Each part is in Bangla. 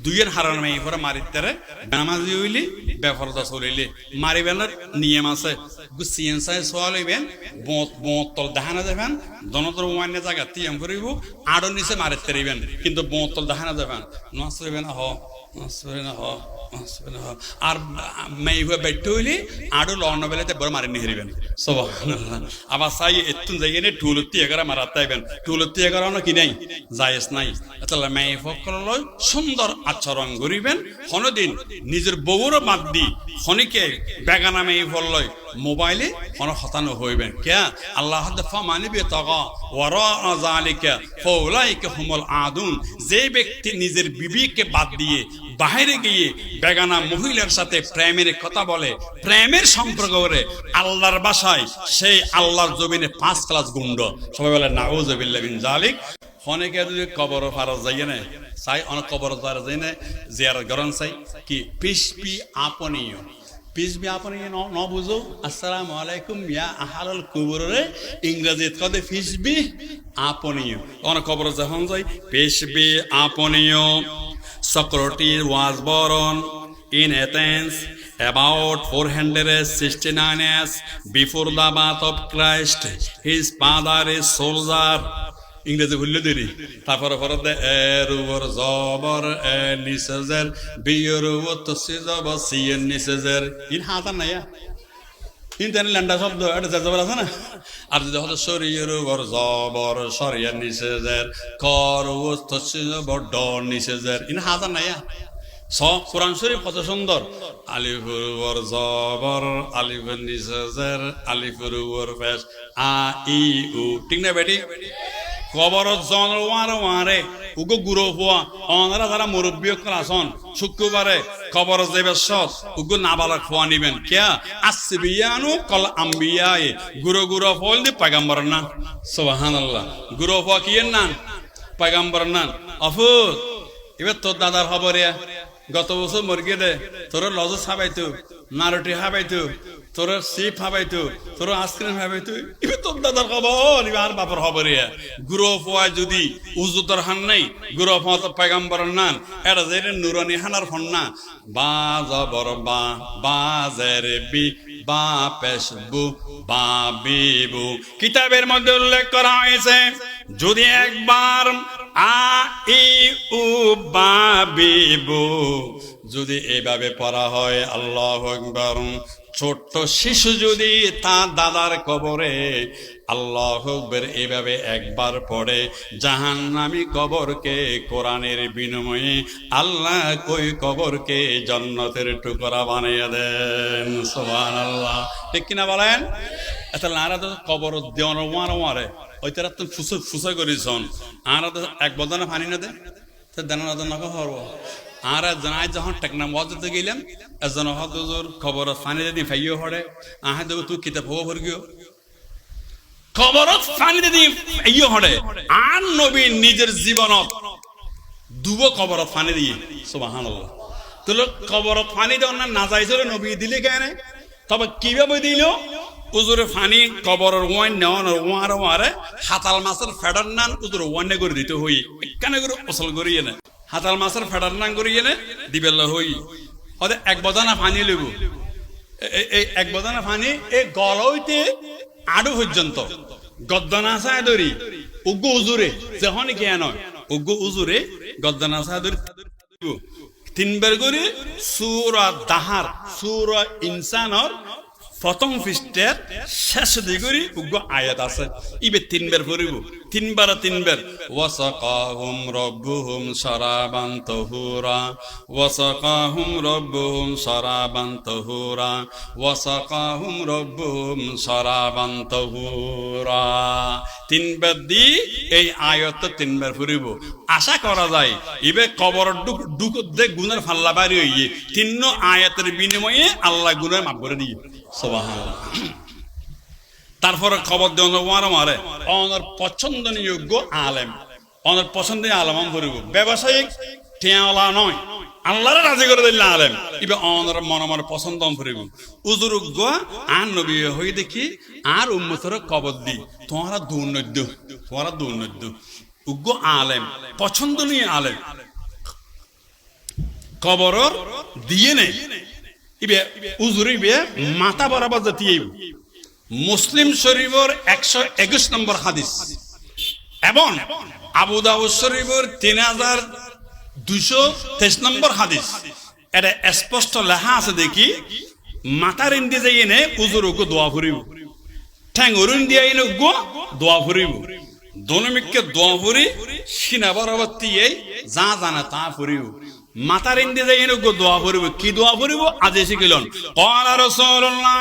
দুইয়ের হারান মেয়ে পরে মারিতারে নামাজি হইলি বেফরদা চলিলে মারিবেলার নিয়ম আছে গুছিয়েন চাই সোয়াল হইবেন বোতল দেখানো যাবেন দনতর ওয়ানে জায়গা তিয়াম করিব আড়ো নিচে মারিতে রইবেন কিন্তু বোতল দেখানো যাবেন নষ্ট হইবে না আর মেয়ে হয়ে বেটে হইলে আড়ো লড়ন বেলাতে বড় মারি নিয়ে হারিবেন সুবহানাল্লাহ আবার চাই এতুন জায়গায় টুলতি এগারা মারাতে আইবেন টুলতি এগারা কি নাই জায়েজ নাই তাহলে মেয়ে সকল সুন্দর আচরণ করিবেন হনদিন নিজের বউর বাদ দি হনিকে বেগানা মেয়ে ফললয় মোবাইলে হন হতানো হইবেন কে আল্লাহ মানিবে তগা ওয়ারা যালিকা ফাউলাইকা হুমুল আদুন যে ব্যক্তি নিজের বিবিকে বাদ দিয়ে বাইরে গিয়ে বেগানা মহিলার সাথে প্রেমের কথা বলে প্রেমের সম্পর্ক করে আল্লাহর ভাষায় সেই আল্লাহর জমিনে 5 ক্লাস গুন্ড সবাই বলে নাউযুবিল্লাহি মিন জালিক অনেকে যদি কবর ফারজ যাইয়ে না চাই অনেক কবর দ্বারা যাই না জিয়ারত গরম চাই কি পিসপি আপনীয় পিসবি আপনীয় ন বুঝো আসসালামু আলাইকুম ইয়া আহলাল কুবুরে ইংরেজিত কদে পিসবি আপনীয় অনেক কবর যখন যাই পিসবি আপনীয় Socrates was born in Athens about 469 years before the birth of Christ. His father is soldier. ইংরেজি ভুললে দেরি তারপরে পরে এর উপর জবর এ নিসেজের বিয়ের উপর তসি জবর সিয়ের নিসেজের ইন হাতার নাইয়া ইন্টারনেট ল্যান্ডা শব্দ এটা জবর আছে না আর যদি হলো শরীর উপর জবর শরিয়ার নিসেজের কর উপর তসি জবর ডর নিসেজের ইন হাতার নাইয়া কোরআন শরীফ কত সুন্দর আলিফুর উপর জবর আলিফের নিসেজের আলিফুর উপর পেশ আ ই উ ঠিক না বেটি কবর জনওয়ারে উগো গুরু হওয়া অনারা যারা মুরব্বী আসন শুক্রবারে কবর যাবে সৎ উগো নাবালক হওয়া নিবেন কে আসবিয়ানু কল আম্বিয়ায়ে গুরু গুরু ফল দি পয়গম্বর না সুবহানাল্লাহ গুরু হওয়া কি না পয়গম্বর না আফুজ এবার তোর দাদার খবরে গত বছর মরগে দে তোর লজ খাবাইতো নারুটি খাবাইতো তোর সিপ খাবাইতো তোর আইসক্রিম খাবাইতো এবার তোর দাদার খবর আর বাপর খবরে গুরু হওয়া যদি উজুদর হান নাই গুরু হওয়া তো পয়গম্বর নান এটা যে নুরানি হানার ফোন না বা জবর বা জের বি বা পেশবু বা বিবু কিতাবের মধ্যে উল্লেখ করা হয়েছে যদি একবার আ ই উ বা বিবু যদি এভাবে পড়া হয় আল্লাহু আকবার ছোট্ট শিশু যদি তার দাদার কবরে আল্লাহু আকবার এভাবে একবার পড়ে জাহান্নামী কবরকে কোরআনের বিনিময়ে আল্লাহ কই কবরকে জান্নাতের টুকরা বানিয়ে দেন সুবহানাল্লাহ ঠিক কিনা বলেন আচ্ছা নারা তো কবর দেওয়ার মারে ওই তারা তো ফুসা করেছন আর এক বদনা পানি না দে তো দেন নকা হরব আর জানাই যখন টেকনোলজিতে গেলাম এজন হদুর খবর পানি দি ফাইও হড়ে আহ দেব তুই কিতাব হবো ভরগিও খবর পানি দি ফাইও হড়ে আর নবী নিজের জীবনত দুব খবর পানি দিয়ে সুবহানাল্লাহ তুলো খবর পানি দেওয়া না যাইছিল নবী দিলে কেন তবে কিভাবে দিল উজুরে ফানি কবরের ওয়াইন নেওয়ার ওয়ার ওয়ারে হাতাল মাছের ফেডার নান উজুর ওয়ানে করে দিতে হই এখানে করে অসল করিয়ে না হাতাল মাছের ফেডার নান করিয়ে নে দিবেল্লা হই হতে এক বদানা ফানি লইব এই এক বদানা ফানি এই গল হইতে আড়ু পর্যন্ত গদ্দানা চায় ধরি উগ্গু উজুরে যখন কে নয় উগ্গু উজুরে গদ্দানা চায় ধরি তিনবার করে সূরা দাহার সূরা ইনসানর প্রথম পৃষ্ঠের শেষ দিকে উগ্র আয়াত আছে ইবে তিনবার পড়িব তিনবার ওয়াসাকাহুম রাব্বুহুম শারাবান তাহুরা ওয়াসাকাহুম রাব্বুহুম শারাবান তাহুরা ওয়াসাকাহুম রাব্বুহুম শারাবান তাহুরা তিনবার দি এই আয়াত তিনবার পড়িব আশা করা যায় ইবে কবর ডুক দে গুনার ফাল্লা বাড়ি হইয়ে তিন আয়াতের বিনিময়ে আল্লাহ গুনাহ মাফ করে দিয়ে সুবহানাল্লাহ তারপরে খবর দেওয়ার মারে অনার পছন্দনীয়োগ্য আলেম অনার পছন্দনীয় আলেম করিব ব্যবসায়িক ঠেয়ালা নয় আল্লাহরে রাজি করে দিল আলেম ইবে অনার মনে পছন্দ করিব উজুরুগ্য আর নবী হই দেখি আর উম্মতের কবর দি তোমারা দুর্নৈদ্য উগ্র আলেম পছন্দনীয় আলেম কবরর দিয়ে নেই ইবে উজুরি বে মাথা বরাবর দিয়ে মুসলিম শরীফের 121 নম্বর হাদিস এবং আবু দাউদ শরীফের 3223 নম্বর হাদিস এটা স্পষ্ট লেখা আছে দেখি মাথার ইন্দি যাই এনে উজুরকে দোয়া ফুরিব ঠ্যাং অরুণ দিয়ে এনে গো দোয়া ফুরিব দনমিককে দোয়া ফুরি সিনা বরাবর দিয়ে যা জানা তা ফুরিব মাতার ইন্দি যাই এনে গো দোয়া ফুরিব কি দোয়া ফুরিব আজ শিখিলেন ক্বালা রাসূলুল্লাহ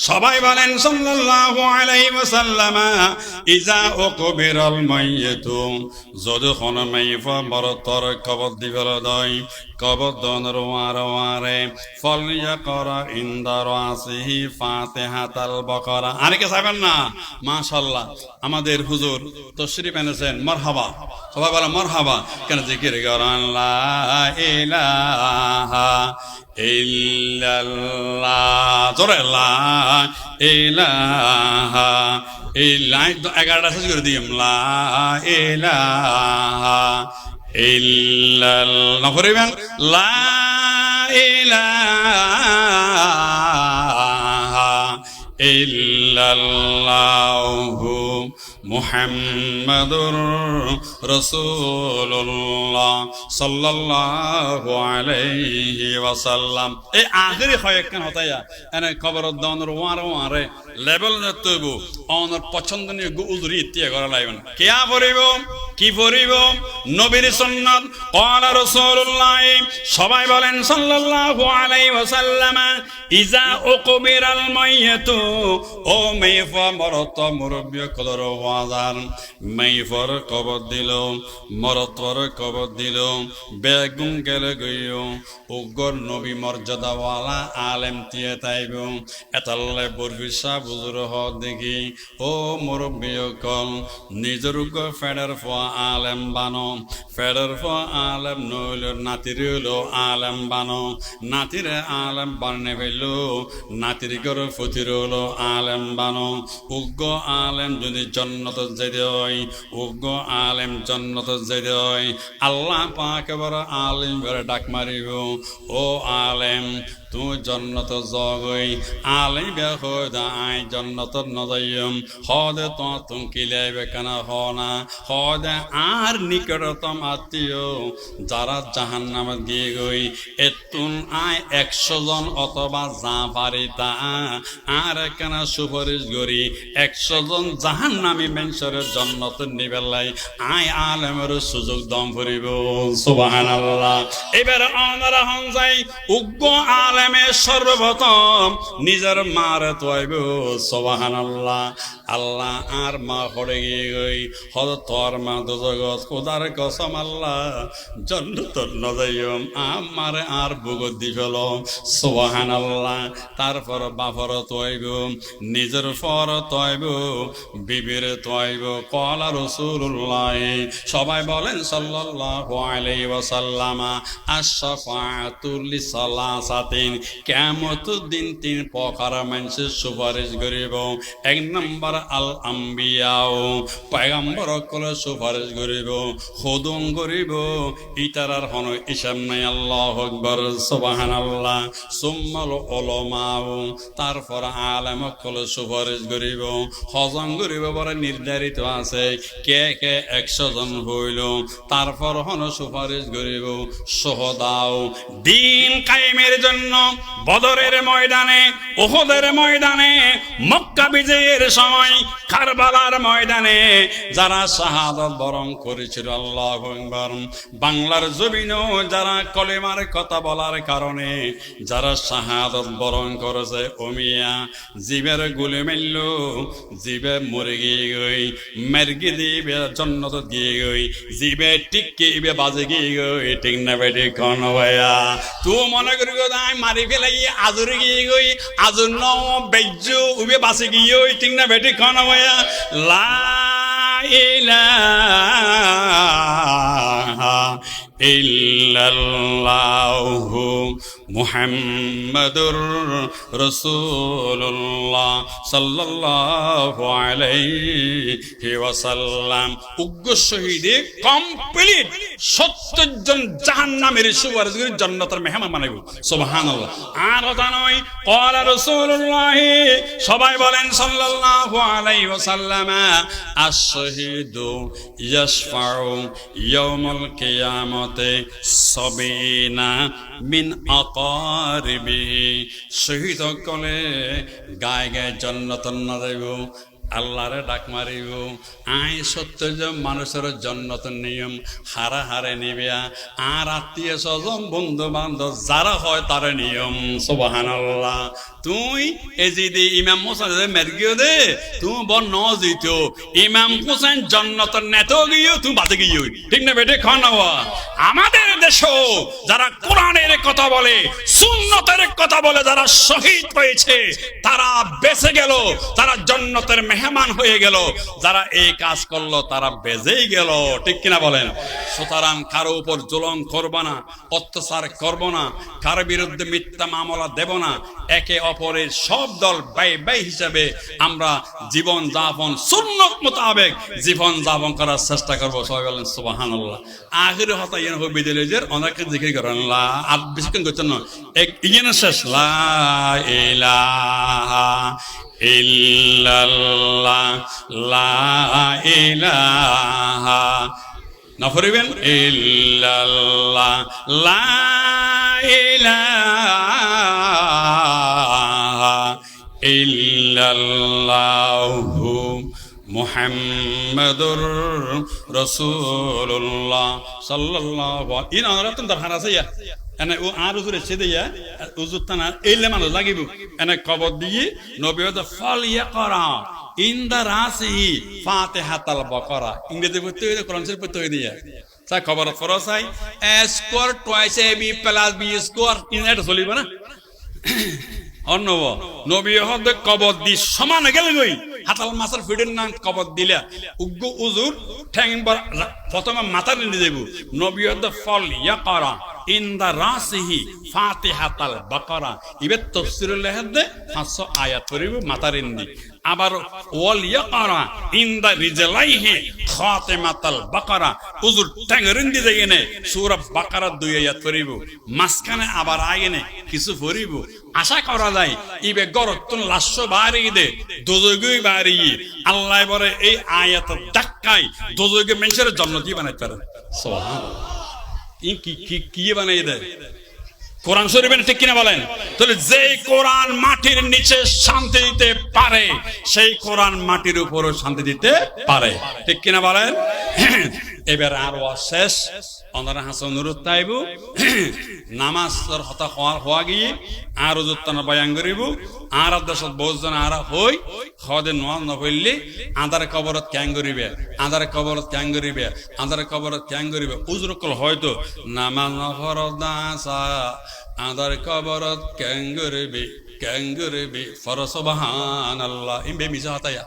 সবাই বলেন সাল্লাল্লাহু আলাইহি ওয়াসাল্লাম ইজা উকবিরাল মাইয়িতু যদখন মাইফা মরতর কবর দিবল দই কবর দনর ওয়ারে ফলিয়া করা ইনদা রাসিহি ফাতিহাতাল বাকারা আরেকে চাইবেন না মাশাআল্লাহ আমাদের হুজুর তশরিফ এনেছেন মারহাবা সবাই বলে মারহাবা কেন জিকির করেন লা ইলাহা ইল্লাল্লাহ জোরে লা ইলাহা ইল্লাল্লাহ 11টা শেষ করে দিই লা ইলাহা ইল্লাল্লাহ পড়বেন লা ইলাহা ইল্লাল্লাহু মুহাম্মাদুর রাসূলুল্লাহ সাল্লাল্লাহু আলাইহি ওয়াসাল্লাম এই আখেরি কয়েকখান হতায়া এনে কবর দনর ওয়ারে লেভেল নতবু অনর পছন্দনীয় উজুরি ইতিয়া করা লাইবেন কিয়া পড়িব কি পড়িব নবীর সুন্নাত ক্বালা রাসূলুল্লাহ সবাই বলেন সাল্লাল্লাহু আলাইহি ওয়াসাল্লাম ইজা উকবিরাল মাইয়াতু ও মাইফা মরত মুরব্বি কদর ওয়াজান মাইফর কবর দিল মরতর কবর দিল বেগুন গেলে গইও উগর নবী মর্যাদাওয়ালা আলেম দিয়ে তাইব এতাল্লে বরফিসা বুজুর হ দেখি ও মুরব্বি কল নিজের উগর ফেডার ফোয়া আলেম বানো ফেডার ফোয়া আলেম নইল নাতির হইল আলেম বানো নাতিরে আলেম বানে ফেলল নাতির গর ফতির হলো আলেম বানো উগ্র আলেম যদি জন্নত যেতে হয় উগ্র আলেম জন্নত যেতে হয় আল্লাহ পাক এবার আলেম বেড়ে ডাক মারিব ও আলেম তুই জন্নত জগই আলেম বে খোদা আই জন্নত নজাইম হদে তো তুম কিলাইবে কেনা হনা হদে আর নিকটতম আত্মীয় যারা জাহান্নামে দিয়ে গই এতুন আয় 100 জন অথবা যা পারি তা আর কেনা সুপারিশ করি 100 জন জাহান্নামী মানুষের জন্নত নিবেলাই আয় আলেমের সুযোগ দম ফুরিব সুবহানাল্লাহ এবার আমরা হন যাই উগ্র আলেমে সর্বপ্রথম নিজের মার তোয়াইব সুবহানাল্লাহ আল্লাহ আর মা পড়ে গিয়ে গই হদ তোর মা দুজগত খোদার কসম আল্লাহ জন্নত নজাইম আমার আর বুগত দি ফেল সুবহানাল্লাহ তারপর বাপর তোয়াইব নিজের ফর তোয়াইব বিবির তোয়াইব ক্বালা রাসূলুল্লাহ সবাই বলেন সাল্লাল্লাহু আলাইহি ওয়াসাল্লাম আশ-শাফাআতু লিসালাসাতিন কিয়ামতের দিন 3 প্রকার মানুষের সুপারিশ করিব এক নম্বর আল আম্বিয়াও পয়গম্বর কলে সুপারিশ করিব খুদুম করিব ইতারার হন হিসাব নাই আল্লাহু আকবার সুবহানাল্লাহ সুম্মাল উলামাও তারপর আলেম কলে সুপারিশ করিব হজম করিব বড় নির্ধারিত আছে কে কে 100 জন হইল তারপর হন সুপারিশ করিব শুহাদাও দিন কায়েমের জন্য বদরের ময়দানে উহুদের ময়দানে মক্কা বিজয়ের সময় কারবালার ময়দানে যারা শাহাদাত বরণ করেছিল আল্লাহু আকবার বাংলার জমিনেও যারা কলেমার কথা বলার কারণে যারা শাহাদাত বরণ করেছে ওমিয়া জীবের গুলি মেলল জীবে মরে গিয়ে গই মেরগি দিবে জন্নত দিয়ে গই জীবে টিককে ইবে বাজে গিয়ে গই ঠিক না বেটি কোন ভাইয়া তুই মনে করি আমি মারি ফেলাই আজুরে গিয়ে গই আজুর ন বেজ্জু উবে বাসে গিয়ে গই ঠিক না বেটি কোন ভাইয়া লা ইলাহা ইল্লাল্লাহু মুহাম্মাদুর রাসূলুল্লাহ সাল্লাল্লাহু আলাইহি ওয়াসাল্লাম। উগ্র শহীদে কমপ্লিট 70 জন জাহান্নামের সুপারিশ করে জান্নাতের মেহমান বানাইব। সুবহানাল্লাহ। আর কথা নয়, ক্বালা রাসূলুল্লাহ, সবাই বলেন সাল্লাল্লাহু আলাইহি ওয়াসাল্লাম, আশ-শাহীদু ইয়াশফাউ ইয়াউমাল কিয়ামতে সাবিনা মিন আকারিবি। শহীদ সকলে গায়ে গায়ে জান্নাতের না যাইব, আল্লাহরে ডাক মারিব। আয় সত্য যে মানুষের জন্নতের নিয়ম হারা হারে নিবে, আর আত্মীয় স্বজন বন্ধু বান্ধব যারা হয় তার নিয়ম। সুবহানাল্লাহ। তুই এই যে ইমাম হোসেন মেরগিও দে তুই বন ন দিত ইমাম হোসেন জন্নতের নেতো গিয়েও তুই বাদে গিয়ে, ঠিক না বেটে? খাওয়া আমাদের দেশও যারা কোরআনের কথা বলে, সুন্নতের কথা বলে, যারা শহীদ হয়েছে তারা বেঁচে গেল, তারা জন্নতের মেহমান হয়ে গেল। যারা এই কাজ করলো তারা বেজেই গেল, ঠিক কিনা বলেন? সুতরাং কারো উপর জুলুম করব না, অত্যাচার করব না, কারো বিরুদ্ধে মিথ্যা মামলা দেব না। একে অপরের সব দল বাই বাই হিসাবে আমরা জীবন যাপন সুন্নত মোতাবেক জীবন যাপন করার চেষ্টা করব। সবাই বলেন সুবহানাল্লাহ। আখির হতা ইয়েন হবে বিদেলের অনেকে জিকির করেন লা, আর বেশিক্ষণ করছেন না, এক ইয়েন শেষ লা ইলাহা ইল্লাল্লাহ লা ইলাহা না পড়িবেন ইল্লাল্লাহ লা ইলাহা ইল্লাল্লাহু মুহাম্মাদুর রাসূলুল্লাহ সাল্লাল্লাহু আলাইহি ওয়াসাল্লাম। দরকার আছে ইয়া এনে ও আর উজুরে ছেদে ইয়া উজুর তানা এইলে মানুষ লাগিব এনে কবর দিয়ে নবী হতে ফল ইয়াকরা ইনদা রাসিহি ফাতিহাতুল বাকারা। ইংরেজি পড়তে হইলে কোরআন শরীফ পড়তে হই দিয়া তা খবর ফরসাই a square twice ab plus b square ইনটা চলিব না। অন্নব নবী হতে কবর দি সমান গেল গই হাতাল মাছের ফিডের নাম কবর দিলা উগ্গ উজুর ঠ্যাং প্রথমে মাথা নিয়ে যাইব। নবী হতে ফল ইয়াকরা ইনদা রাসিহি ফাতিহাতুল বাকারা। ইবে তাফসীরুল লাহাদে 500 আয়াত পড়িব মাথার ইন্দি। আবার ওয়াল ইয়াকরা ইনদা রিজলাইহি খাতিমাতুল বাকারা। উজুর ঠ্যাঙের ইন্দি যাইনে সূরা বাকারা 2 আয়াত পড়িব। মাঝখানে আবার আইনে কিছু পড়িব। আশা করা যায় ইবে গরতুন লাশ বাড়ি দে দোজগই বাড়ি আল্লাহ বলে এই আয়াত ধাক্কায় দোজগে মানুষের জান্নাতি বানাইতে পারে। সুবহানাল্লাহ। কি বানাই দেয় কোরআন শরীফের, ঠিক কিনা বলেন? তাহলে যেই কোরআন মাটির নিচে শান্তি দিতে পারে সেই কোরআন মাটির উপরও শান্তি দিতে পারে, ঠিক কিনা বলেন? এবার আর শেষ অনারা হাসন অনুরোধ তাইব নামাজের হতা হওয়া গিয়ে আর উজুত্তানা বয়ান করিব। আর দেশত বহুজন আর হই হদে নোয়াজ নকরলে আদার কবরত ক্যাং করিবে, আদার কবরত ক্যাং করিবে, আদার কবরত ক্যাং করিবে। উজরকল হয়তো নামাজ নফরদাসা আদার কবরত ক্যাং করিবে, ক্যাং করিবে ফর সুবহানাল্লাহ। ইমবে মিজা হতায়া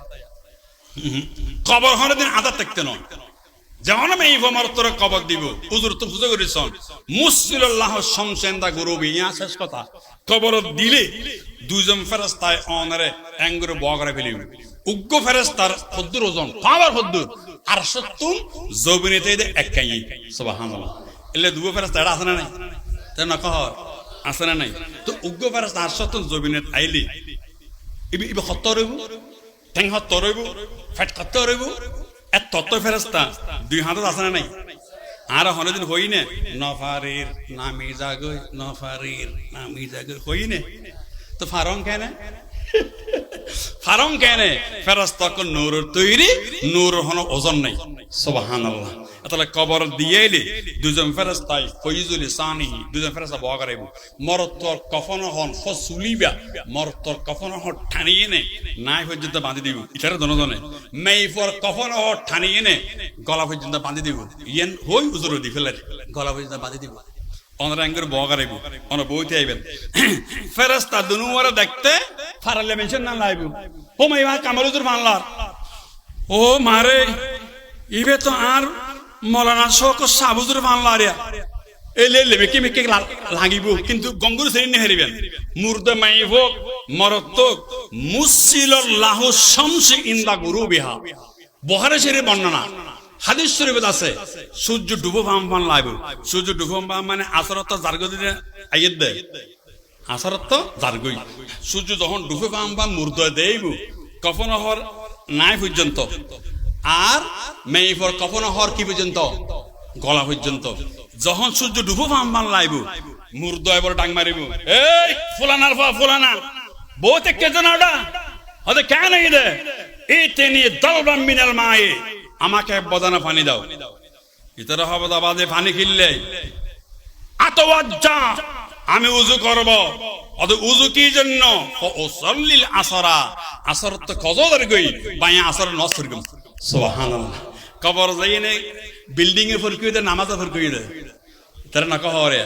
কবর হনে দিন আদার দেখতে নয় যেমন আমি এই ভমরতর কবর দিব উজুর তো বুঝে করেছেন মুসলিল্লাহ শমসেন্দা গুরুবি ইয়া শেষ কথা। কবর দিলে দুইজন ফেরেশতায় অনরে অ্যাঙ্গুরে বগরে ফেলিব। উগ্র ফেরেশতার হদ্দুর ওজন পাওয়ার হদ্দুর আর সত্তুন জবিনেতে দে একাই। সুবহানাল্লাহ। এলে দুগো ফেরেশতা আছে না নাই? তে না কহ আছে না নাই? তো উগ্র ফেরেশতা আর সত্তুন জবিনেত আইলি ইবে হত্ত রইব, ঠ্যাং হত্ত রইব, ফেট হত্ত রইব। এত তত্ত্ব ফেরেশতা 2 হাতে আছে না নাই? আর হনদিন হইনে নফারির নামি জাগই, নফারির নামি জাগই হইনে। তো ফারং কেন ফারং কেন? ফেরেশতা কোন নূরের তৈরি, নূর হন ওজন নাই। সুবহানাল্লাহ। তাহলে কবর দিয়েলি দুজন ফেরেশতাই ফয়জুল সানিহি দুজন ফেরেশতা বগারাইব। মরতর কফন হন ফসুলিবা, মরতর কফন হন ঠানিয়ে নে নাই পর্যন্ত বাঁধি দিব। ইতারে দনজনে মেইফর কফন হন ঠানিয়ে নে গলা পর্যন্ত বাঁধি দিব। ইয়েন হই উজুর দি ফেলে গলা পর্যন্ত বাঁধি দিব। অনরা আঙ্গুর বগারাইব, অন বইতে আইবেন ফেরেশতা দুনুয়ারে দেখতে ফারালে মেনশন না লাইব। ও মাইবা কামাল উজুর মানলার ও মারে ইবে তো আর মৌলানা শোক সাবুজুর মানলারিয়া এলে মেকে মেকে লাগিব কিন্তু গঙ্গুর শ্রেণী হেরিবেন মুর্দে মাইভক মরত্তক মুসিল্লাহ শামসি ইনদা গুরুবিহা বুখারী শরীফ বর্ণনা হাদিস শরীফে আছে সূর্য ডুবো পাম লাইব সূর্য ডুবো পাম মানে আসরত জারগদিনে আইয়েদ দে আসরত জারগই সূর্য যখন ডুবো পাম মুর্দে দেইব কফন হর নাই পর্যন্ত আর মেইফর কফন হর কি পর্যন্ত গলা পর্যন্ত যখন সূর্য ডুবো পাম লাইব মুর্দে এবার ডাং মারিব এই ফুলানার ফুলানা বহুত কেজন ওটা হতে কেন দে এই তেনি দলবাম মিনাল মায়ে আমাকে বদানা পানি দাও ইতরা হবে বাদে পানি কিনলে আতওয়াজ্জা আমি উযু করব অদ উযু কি জন্য ও সল্লিল আসরা আসর তো কজর গই বায়া আসর নসর গম সুবহানাল্লাহ কবর যাইনে বিল্ডিং এ ফরকুই দে নামাজ ফরকুই দে তার না কহরে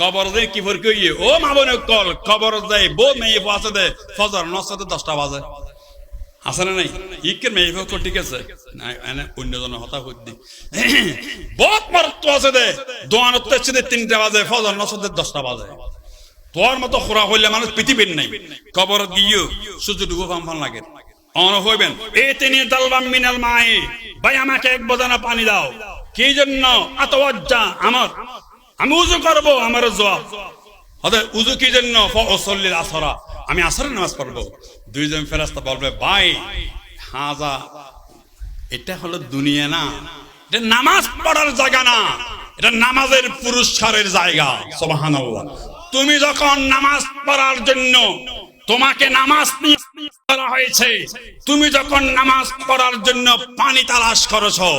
কবর যাই কি ফরকুই ও মাবনে কল কবর যাই বো মেয়ে ফাসে দে ফজর নসর 10টা বাজে আসলে নাই ইকের মেয়ে ফক ঠিক আছে না এনে অন্যজন হতা হইদি বহুত মারত আছে দে দোয়ানত তে 3টা বাজে ফজর নসর 10টা বাজে তোর মতো খোরা হইলে মানুষ পৃথিবীর নাই কবর গিয়ে সূর্য ডুবো পাম লাগে অন হইবেন এই তিনি দালবাম মিনাল মাই ভাই আমাকে এক বদানা পানি দাও কি জন্য আতওয়াজ্জা আমার আমি উযু করব আমার জবাব হদে উযু কি জন্য ফসল্লিল আসরা আমি আসরের নামাজ পড়ব দুইজন ফেরেশতা বলবে ভাই হাজা এটা হলো দুনিয়া না এটা নামাজ পড়ার জায়গা না এটা নামাজের পুরস্কারের জায়গা সুবহানাল্লাহ তুমি যখন নামাজ পড়ার জন্য তোমাকে নামাজ করা হয়েছে তুমি যখন নামাজ পড়ার জন্য পানি তালাশ করেছো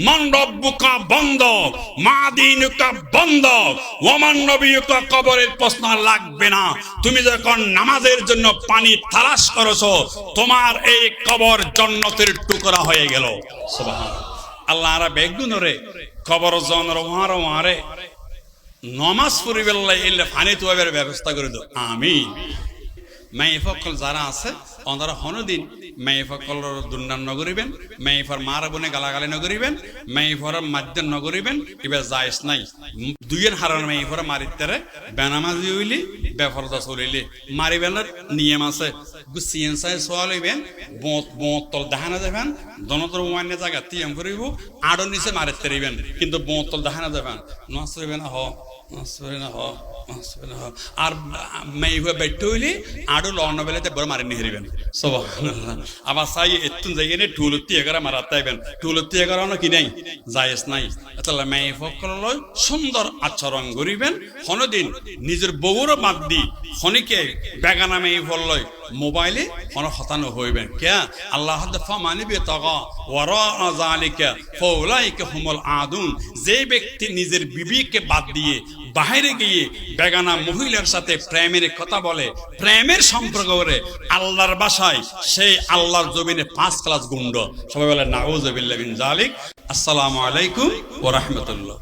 মান রব্বুকা বন্ধ মা দিনুকা বন্ধ ওমান নবিয়ুকা কবরের প্রশ্ন লাগবে না তুমি যখন নামাজের জন্য পানি তালাশ করেছো তোমার এই কবর জান্নাতের টুকরা হয়ে গেল সুবহানাল্লাহ আল্লাহ রা বেগুনরে কবর জনর ওয়ারে নামাজ পড়িবেল্লাই এলে পানি তোয়াবের ব্যবস্থা করে দাও আমিন মাইফকল যারা আছে ওনারা হনদিন মাইফকল দুর্নাম নগরিবেন মাইফর মারা বনে গালাগালি নগরিবেন মাইফর মাদ্যান নগরিবেন এবার জায়েজ নাই দুইয়ের হারান মাইফর মারিতারে বেনামাজি হইলি বেফরদা চলিলি মারিবেনের নিয়ম আছে গুছিয়েন চাই সোয়াল হইবেন বোতল দেখানা যাবেন দনতর ওয়ান্য জায়গা তিয়াম করিব আড়ো নিচে মারিতে দিবেন কিন্তু বোতল দেখানা যাবেন নসরিবেন হ আর মেয়ে বেটে হইলে আড়ো লন বেলাতে বড় মারি নিহারিবেন সুবহানাল্লাহ আবার চাই এতুন জায়গায় টুলতি এগারা মারাতাইবেন টুলতি এগারা কি নাই জায়েজ নাই তাহলে মেয়ে ফকললৈ সুন্দর আচরণ করিবেন হনদিন নিজের বউর বাদ দি হনিকে বেগানা মেয়ে ফললৈ মোবাইলে হন হতানো হইবেন কিয়া আল্লাহ ফামানিবি তাগা ওয়ারা যালিকা ফাউলাইকা হুমুল আদুন যে ব্যক্তি নিজের বিবিকে বাদ দিয়ে বাইরে গিয়ে বেগানা মহিলার সাথে প্রেমের কথা বলে প্রেমের সম্পর্ক করে আল্লাহর ভাষায় সেই আল্লাহর জমিনে 5 ক্লাস গুন্ড সবাই বলে নাউযুবিল্লাহি মিন যালিক আসসালামু আলাইকুম ওয়া রাহমাতুল্লাহ